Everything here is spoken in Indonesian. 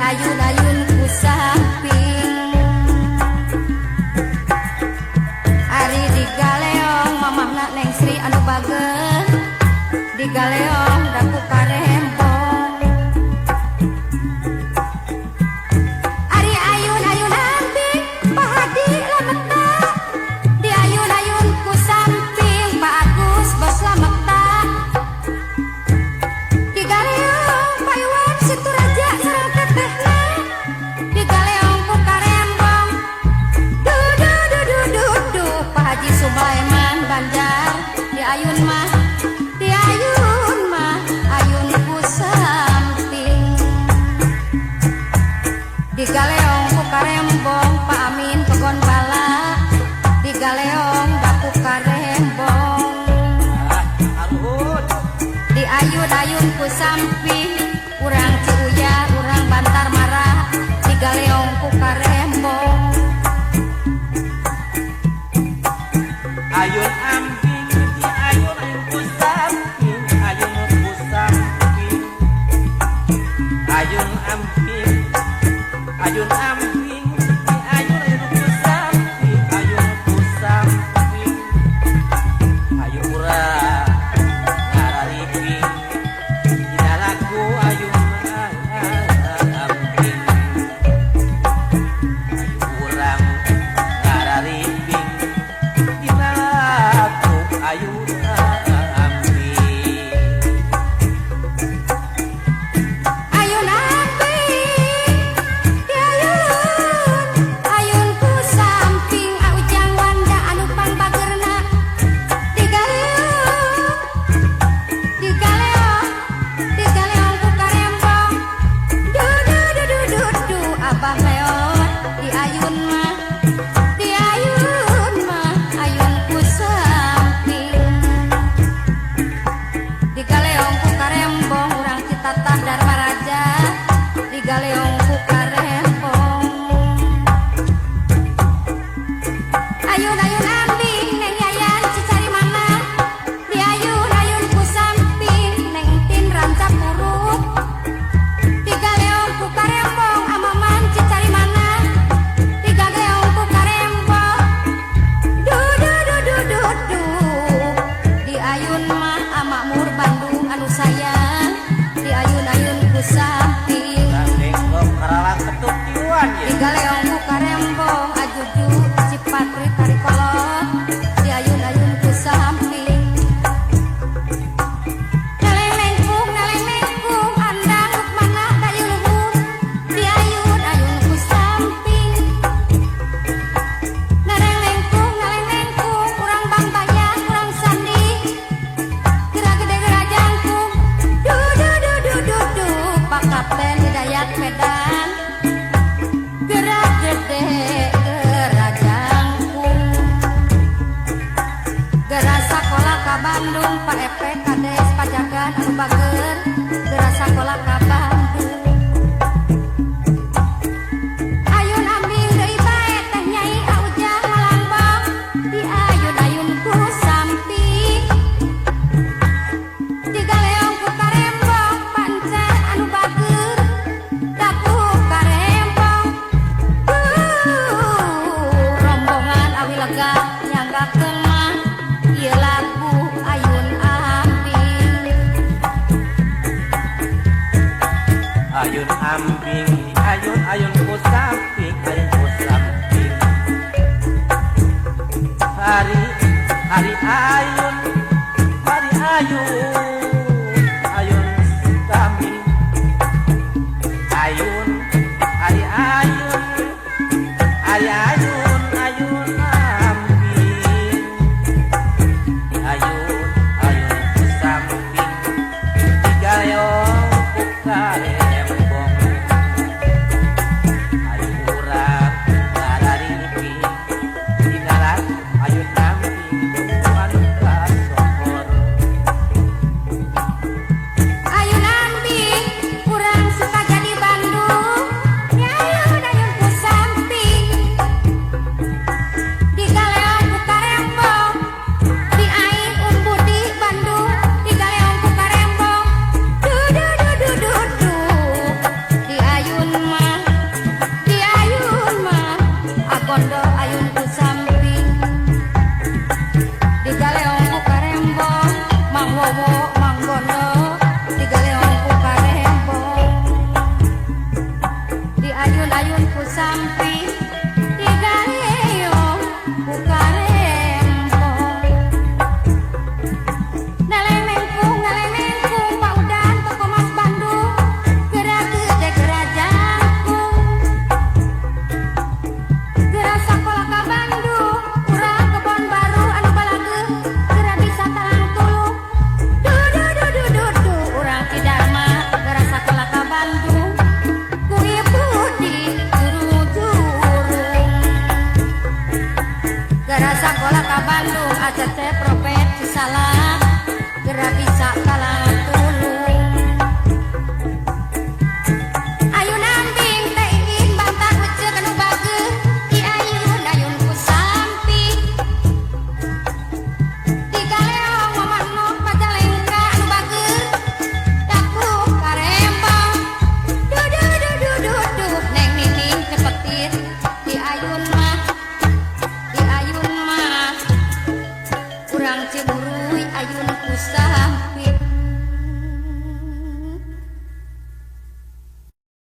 Ayun-ayun ku samping Ari di galeong mamahna Neng Sri anu bageun di galeong daku karembong Ari ayun-ayun amping Pak Hadi lameta di ayun-ayun ku samping Pak Agus bos lameta di galeong Pak Iwan situ raja sareng tetehna di galeong ku karembong du Pak Haji Sulaiman Banjar di ayun mah ayun ku samping di galeong ku karembong Pak Amin Pegon Bala di galeong daku karembong di ayun-ayun ku samping urang Ciuya urang Bantar Marah di galeong ku karembong ayun amping di ayun ku samping ayun ku samping ayun amping ayun amping di ayun ku samping ayun ku samping ayun urang ngarariping dina laku ayun amping ayun urang ngarariping dina laku ayun amping ayun amping di ayun ku samping Ujang Wanda anu pangbagerna di galeong ku karembong du Abah Leot di ayun mah ayun ku samping di galeong ku karembong urang Citatah Dharma Raja di galeong ku karembong ayun-ayun ambing Neng Yayan Cicari mana di ayun-ayun ku samping Neng Tin Ranca Purut di galeong ku karembong Amaman Cicari mana di galeong ku karembong du di ayun mah Amakmur Bandung anu sayang di ayun-ayun ku samping gandeng kok karalang ketuk tiuan di ya galeong ku karembong Ajuju Cipatri Tarikolot di ayun-ayun ku samping neleng-lengkung andang mana dayu luhur di ayun-ayun ku samping neleng-lengkung urang Bang Bayang urang Sandi gerak gede gerak jangkung du Pak Kapten Hidayat Medan gerak gede gerak jangkung gerak sakola ka Bandung Pak Epe Kades Pajagan anu bageun gerak sakola ka Bandung ayun ambing deui bae teh Nyai Ujang Malambang di ayun-ayun ku samping di galeong ku karembong panca anu bageun daku karembong rombongan awi lega nyanggakeun mah ieu lagu ayun ambing ayun amping ayun ku samping ayun ku samping hari ayun ayun samping ayun hari ayun amping ayun ku samping di galeong ku karembong ayun urang ngarariping dina laku ayun amping anu kasokor diayun-ayun ku sampi digaleo ku karempong ngaleng-nengku paudan toko Mas Bandung gerak gede gerak jangkung gerak sakola ka Bandung urang kebon baru anu balageung gerak bisa talang tulung du urang Cidama gerak sakola ka Bandung ku ibu di juru-jurung gerak sakola ka Bandung ACT Propet Cisalak gerak bisa talang tulung ayunan bing teh ingin bantah wece anu bageung diayun-ayun ku sampi digaleong mamanoh Majalengka anu bageung daku karembang duh neng nining cepetin diayun mah urang Ciburuy ayun ku sampi